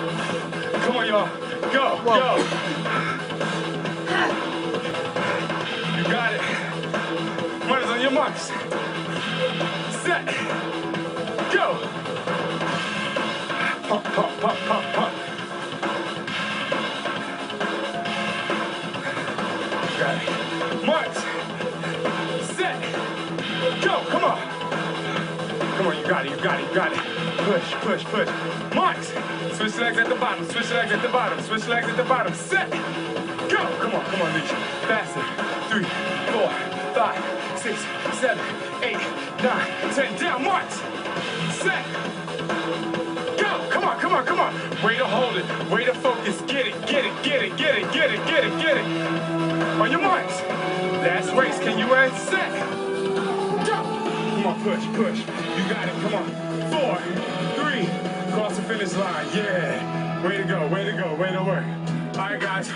Come on, y'all. Go, Whoa. go. You got it. Runners on your marks. Set. Go. Pump, pump, pump, pump, pump. Got it. Marks. Set. Go. Come on. Come on, you got it, you got it, you got it. Push, push, push. Marks. Switch legs at the bottom, switch legs at the bottom, switch legs at the bottom. Set. Go. Come on, reach. Faster. 3, 4, 5, 6, 7, 8, 9, 10. Down, marks. Set. Go. Come on. Way to hold it, way to focus. Get it, get it, get it, get it, get it, get it, get it. On your marks. Last race, can you end? Set. Go. Come on, push, push. You got it, come on. 4, 3, cross the finish line. Yeah. Way to go, way to go, way to work. All right, guys.